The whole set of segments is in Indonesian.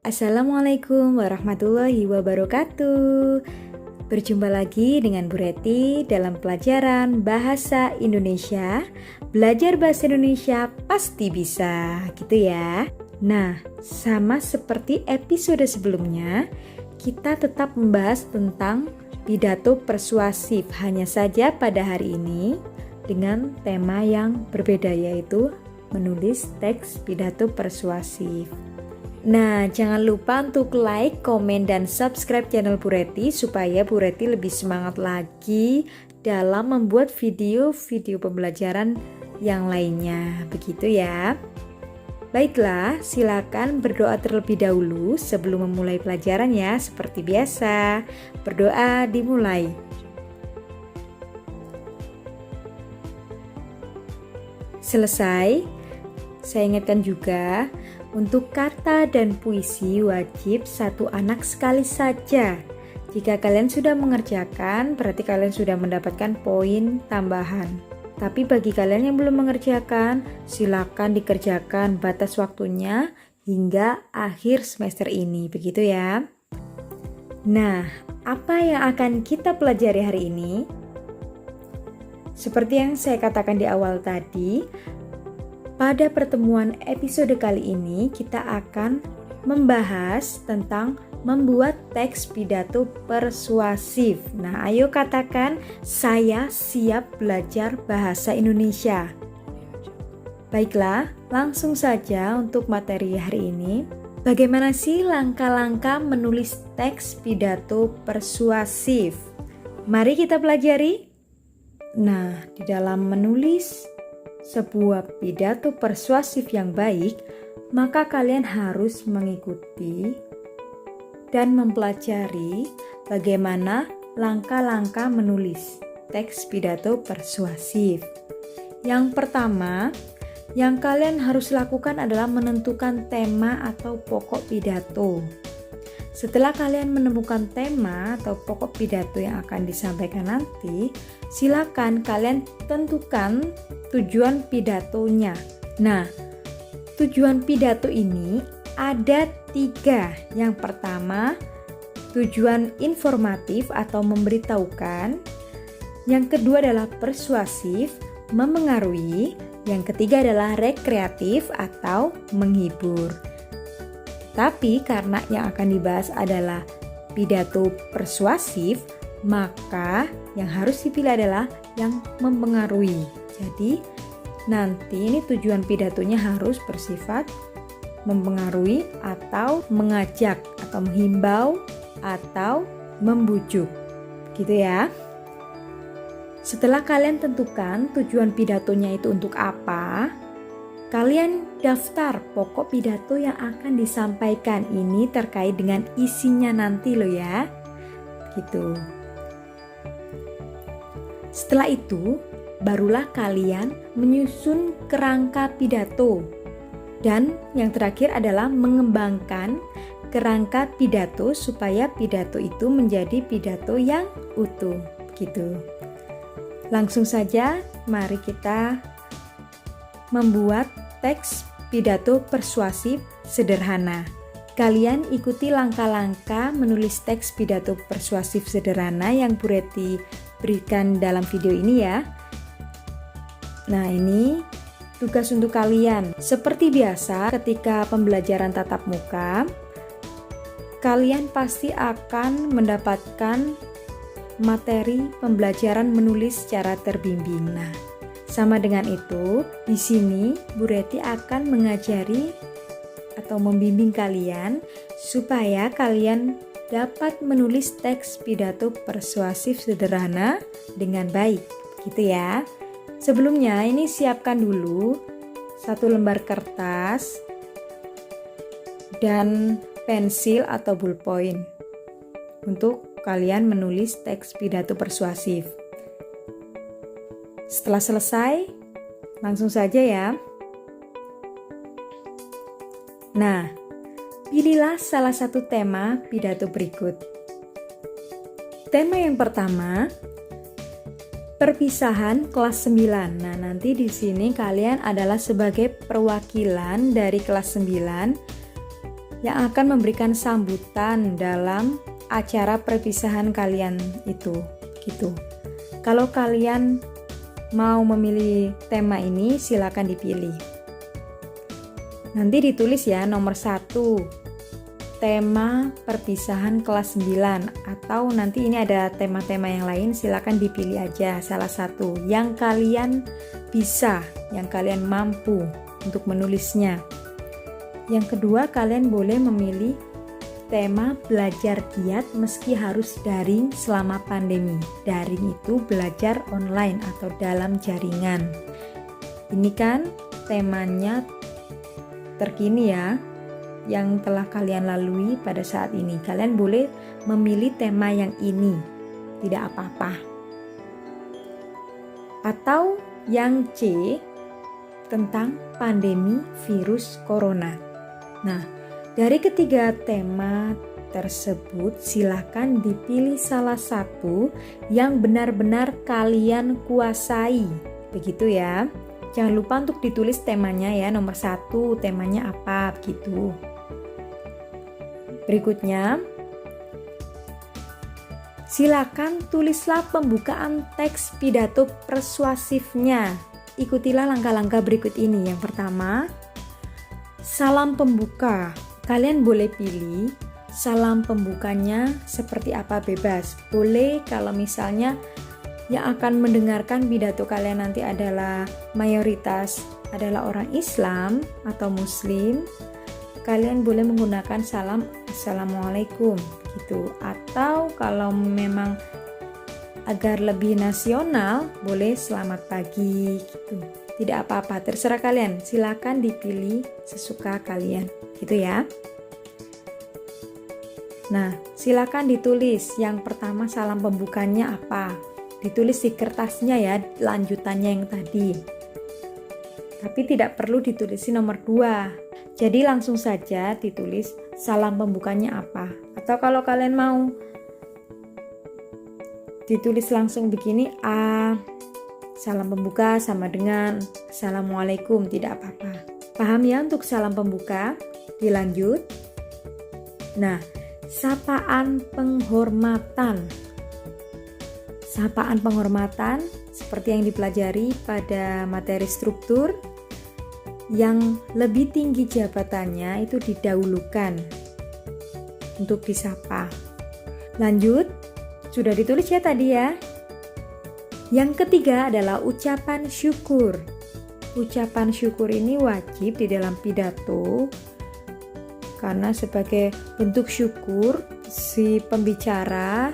Assalamualaikum warahmatullahi wabarakatuh. Berjumpa lagi dengan Bu Reti dalam pelajaran Bahasa Indonesia. Belajar Bahasa Indonesia pasti bisa, gitu ya. Nah, sama seperti episode sebelumnya, kita tetap membahas tentang pidato persuasif. Hanya saja pada hari ini dengan tema yang berbeda, yaitu menulis teks pidato persuasif. Nah, jangan lupa untuk like, komen, dan subscribe channel Bu Reti supaya Bu Reti lebih semangat lagi dalam membuat video-video pembelajaran yang lainnya. Begitu ya. Baiklah, silakan berdoa terlebih dahulu sebelum memulai pelajaran ya. Seperti biasa, berdoa dimulai. Selesai, saya ingatkan juga, untuk kata dan puisi wajib satu anak sekali saja. Jika kalian sudah mengerjakan, berarti kalian sudah mendapatkan poin tambahan. Tapi bagi kalian yang belum mengerjakan, silakan dikerjakan, batas waktunya hingga akhir semester ini, begitu ya. Nah, apa yang akan kita pelajari hari ini? Seperti yang saya katakan di awal tadi, pada pertemuan episode kali ini kita akan membahas tentang membuat teks pidato persuasif. Nah, ayo katakan, saya siap belajar bahasa Indonesia. Baiklah, langsung saja untuk materi hari ini. Bagaimana sih langkah-langkah menulis teks pidato persuasif? Mari kita pelajari. Nah, di dalam menulis sebuah pidato persuasif yang baik, maka kalian harus mengikuti dan mempelajari bagaimana langkah-langkah menulis teks pidato persuasif. Yang pertama, yang kalian harus lakukan adalah menentukan tema atau pokok pidato. Setelah kalian menemukan tema atau pokok pidato yang akan disampaikan nanti, silakan kalian tentukan tujuan pidatonya. Nah, tujuan pidato ini ada 3. Yang pertama, tujuan informatif atau memberitahukan. Yang kedua adalah persuasif, memengaruhi. Yang ketiga adalah rekreatif atau menghibur. Tapi karena yang akan dibahas adalah pidato persuasif, maka yang harus dipilih adalah yang mempengaruhi. Jadi nanti ini tujuan pidatonya harus bersifat mempengaruhi atau mengajak atau menghimbau atau membujuk. Gitu ya. Setelah kalian tentukan tujuan pidatonya itu untuk apa, kalian daftar pokok pidato yang akan disampaikan. Ini terkait dengan isinya nanti loh ya. Gitu. Setelah itu, barulah kalian menyusun kerangka pidato. Dan yang terakhir adalah mengembangkan kerangka pidato supaya pidato itu menjadi pidato yang utuh. Gitu. Langsung saja, mari kita membuat teks pidato persuasif sederhana. Kalian ikuti langkah-langkah menulis teks pidato persuasif sederhana yang Bu Reti berikan dalam video ini ya. Nah, ini tugas untuk kalian. Seperti biasa ketika pembelajaran tatap muka, kalian pasti akan mendapatkan materi pembelajaran menulis secara terbimbing. Nah, sama dengan itu, di sini Bu Reti akan mengajari atau membimbing kalian supaya kalian dapat menulis teks pidato persuasif sederhana dengan baik, gitu ya. Sebelumnya ini siapkan dulu 1 lembar kertas dan pensil atau ballpoint untuk kalian menulis teks pidato persuasif. Setelah selesai, langsung saja ya. Nah, pilihlah salah satu tema pidato berikut. Tema yang pertama, perpisahan kelas 9. Nah, nanti di sini kalian adalah sebagai perwakilan dari kelas 9 yang akan memberikan sambutan dalam acara perpisahan kalian itu, gitu. Kalau kalian mau memilih tema ini, silakan dipilih. Nanti ditulis ya, nomor 1 tema perpisahan kelas 9, atau nanti ini ada tema-tema yang lain, silakan dipilih aja salah satu yang kalian bisa, yang kalian mampu untuk menulisnya. Yang kedua, kalian boleh memilih tema belajar giat meski harus daring selama pandemi. Daring itu belajar online atau dalam jaringan. Ini kan temanya terkini ya, yang telah kalian lalui pada saat ini. Kalian boleh memilih tema yang ini, tidak apa-apa. Atau yang C, tentang pandemi virus corona. Nah, dari ketiga tema tersebut, silakan dipilih salah satu yang benar-benar kalian kuasai. Begitu ya. Jangan lupa untuk ditulis temanya ya, nomor 1 temanya apa gitu. Berikutnya, silakan tulislah pembukaan teks pidato persuasifnya. Ikutilah langkah-langkah berikut ini. Yang pertama, salam pembuka. Kalian boleh pilih salam pembukanya seperti apa, bebas. Boleh kalau misalnya yang akan mendengarkan pidato kalian nanti adalah mayoritas adalah orang Islam atau Muslim, kalian boleh menggunakan salam Assalamualaikum gitu. Atau kalau memang agar lebih nasional, boleh selamat pagi gitu. Tidak apa-apa, terserah kalian. Silakan dipilih sesuka kalian gitu ya. Nah, silakan ditulis yang pertama salam pembukanya apa. Ditulis di kertasnya ya, lanjutannya yang tadi. Tapi tidak perlu ditulisi nomor 2. Jadi langsung saja ditulis salam pembukanya apa. Atau kalau kalian mau ditulis langsung begini, salam pembuka sama dengan Assalamualaikum, tidak apa-apa. Paham ya untuk salam pembuka? Dilanjut. Nah, sapaan penghormatan. Sapaan penghormatan seperti yang dipelajari pada materi struktur, yang lebih tinggi jabatannya itu didahulukan untuk disapa. Lanjut, sudah ditulis ya tadi ya. Yang ketiga adalah ucapan syukur. Ucapan syukur ini wajib di dalam pidato karena sebagai bentuk syukur si pembicara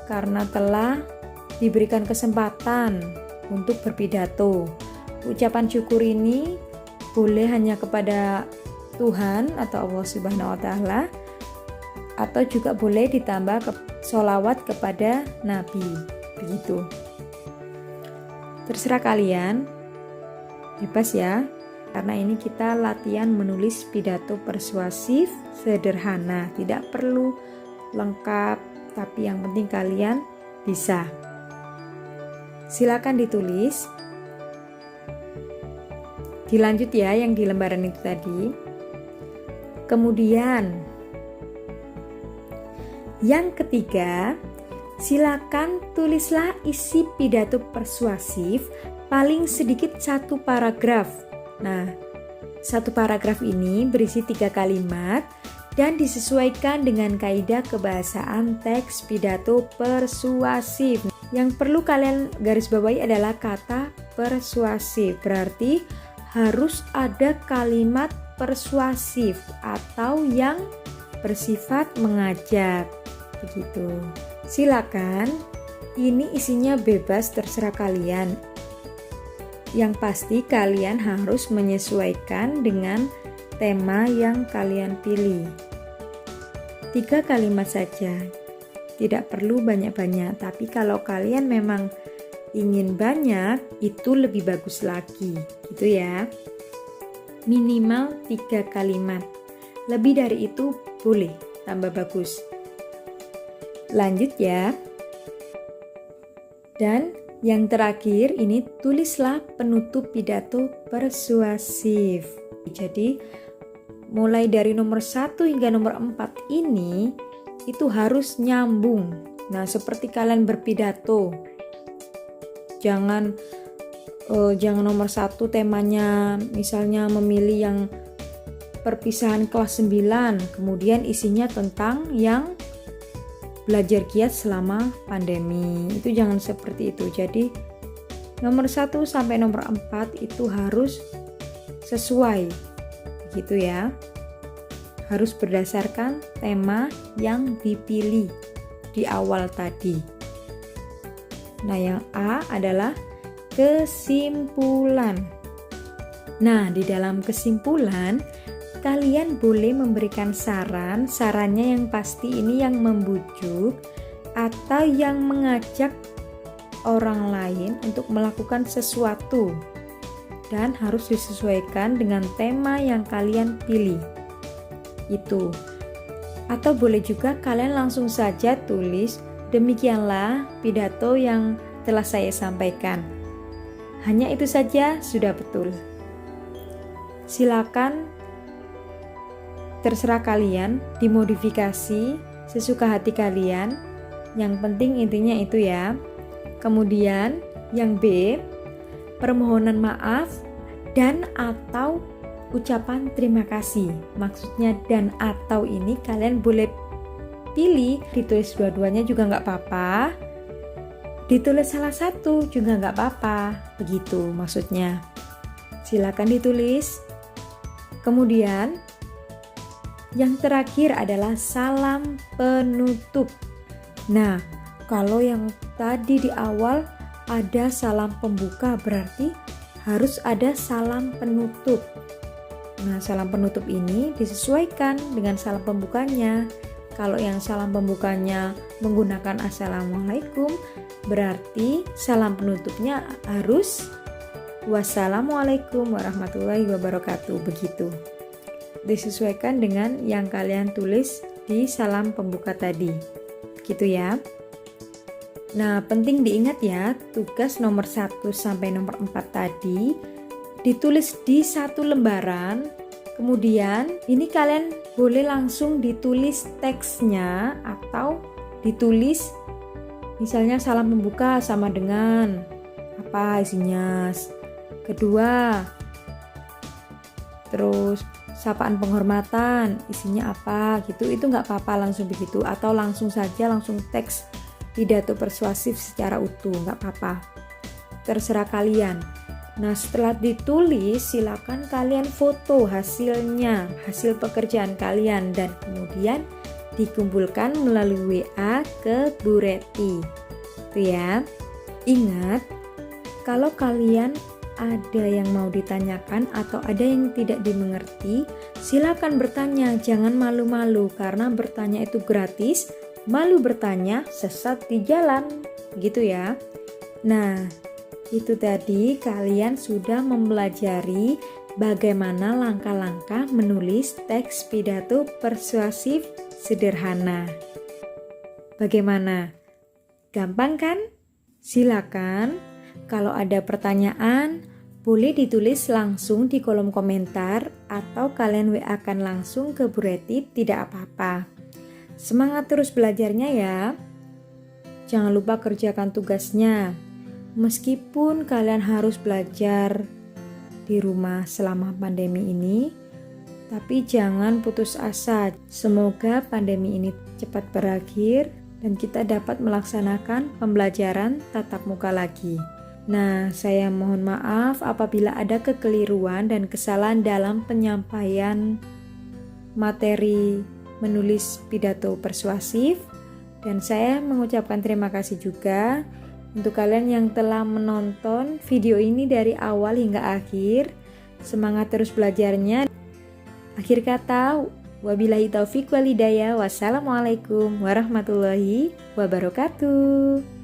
karena telah diberikan kesempatan untuk berpidato. Ucapan syukur ini boleh hanya kepada Tuhan atau Allah Subhanahu wa Ta'ala, atau juga boleh ditambah sholawat kepada Nabi, begitu. Terserah kalian, bebas ya, karena ini kita latihan menulis pidato persuasif sederhana, tidak perlu lengkap, tapi yang penting kalian bisa. Silakan ditulis. Dilanjut ya yang di lembaran itu tadi. Kemudian yang ketiga, silakan tulislah isi pidato persuasif paling sedikit 1 paragraf. Nah, 1 paragraf ini berisi 3 kalimat dan disesuaikan dengan kaidah kebahasaan teks pidato persuasif. Yang perlu kalian garis bawahi adalah kata persuasif, berarti harus ada kalimat persuasif atau yang bersifat mengajak, begitu. Silakan, ini isinya bebas terserah kalian. Yang pasti kalian harus menyesuaikan dengan tema yang kalian pilih. 3 kalimat saja, tidak perlu banyak-banyak. Tapi kalau kalian memang ingin banyak, itu lebih bagus lagi, gitu ya. Minimal 3 kalimat. Lebih dari itu boleh, tambah bagus. Lanjut ya. Dan yang terakhir ini tulislah penutup pidato persuasif. Jadi mulai dari nomor 1 hingga nomor 4 ini itu harus nyambung. Nah, seperti kalian berpidato. Jangan nomor 1 temanya misalnya memilih yang perpisahan kelas 9, kemudian isinya tentang yang belajar giat selama pandemi. Itu jangan seperti itu. Jadi nomor 1 sampai nomor 4 itu harus sesuai. Begitu ya. Harus berdasarkan tema yang dipilih di awal tadi. Nah, yang A adalah kesimpulan. Nah, di dalam kesimpulan kalian boleh memberikan sarannya yang pasti ini yang membujuk atau yang mengajak orang lain untuk melakukan sesuatu dan harus disesuaikan dengan tema yang kalian pilih. Itu. Atau boleh juga kalian langsung saja tulis, demikianlah pidato yang telah saya sampaikan. Hanya itu saja sudah betul. Silakan, terserah kalian, dimodifikasi sesuka hati kalian. Yang penting intinya itu ya. Kemudian yang B, permohonan maaf dan atau ucapan terima kasih. Maksudnya dan atau ini kalian boleh pilih, ditulis dua-duanya juga nggak apa-apa, ditulis salah satu juga nggak apa-apa. Begitu maksudnya. Silakan ditulis. Kemudian yang terakhir adalah salam penutup. Nah, kalau yang tadi di awal ada salam pembuka, berarti harus ada salam penutup. Nah, salam penutup ini disesuaikan dengan salam pembukanya. Kalau yang salam pembukanya menggunakan Assalamualaikum, berarti salam penutupnya harus Wassalamualaikum warahmatullahi wabarakatuh. Begitu. Disesuaikan dengan yang kalian tulis di salam pembuka tadi. Gitu ya. Nah, penting diingat ya, tugas nomor 1 sampai nomor 4 tadi ditulis di satu lembaran. Kemudian ini kalian boleh langsung ditulis teksnya atau ditulis misalnya salam pembuka sama dengan apa isinya. Kedua, terus sapaan penghormatan isinya apa gitu, itu nggak apa-apa langsung begitu, atau langsung saja langsung teks pidato persuasif secara utuh, nggak apa-apa, terserah kalian. Nah, setelah ditulis silakan kalian foto hasilnya, hasil pekerjaan kalian, dan kemudian dikumpulkan melalui WA ke Bu Reti. Itu ya. Ingat, kalau kalian ada yang mau ditanyakan atau ada yang tidak dimengerti, silakan bertanya, jangan malu-malu karena bertanya itu gratis. Malu bertanya sesat di jalan, gitu ya. Nah, itu tadi kalian sudah mempelajari bagaimana langkah-langkah menulis teks pidato persuasif sederhana. Bagaimana? Gampang kan? Silakan. Kalau ada pertanyaan, boleh ditulis langsung di kolom komentar atau kalian WA-kan langsung ke Bu Reti, tidak apa-apa. Semangat terus belajarnya ya. Jangan lupa kerjakan tugasnya. Meskipun kalian harus belajar di rumah selama pandemi ini, tapi jangan putus asa. Semoga pandemi ini cepat berakhir dan kita dapat melaksanakan pembelajaran tatap muka lagi. Nah, saya mohon maaf apabila ada kekeliruan dan kesalahan dalam penyampaian materi menulis pidato persuasif, dan saya mengucapkan terima kasih juga untuk kalian yang telah menonton video ini dari awal hingga akhir. Semangat terus belajarnya. Akhir kata, wabillahi taufiq wal hidayah. Wassalamualaikum warahmatullahi wabarakatuh.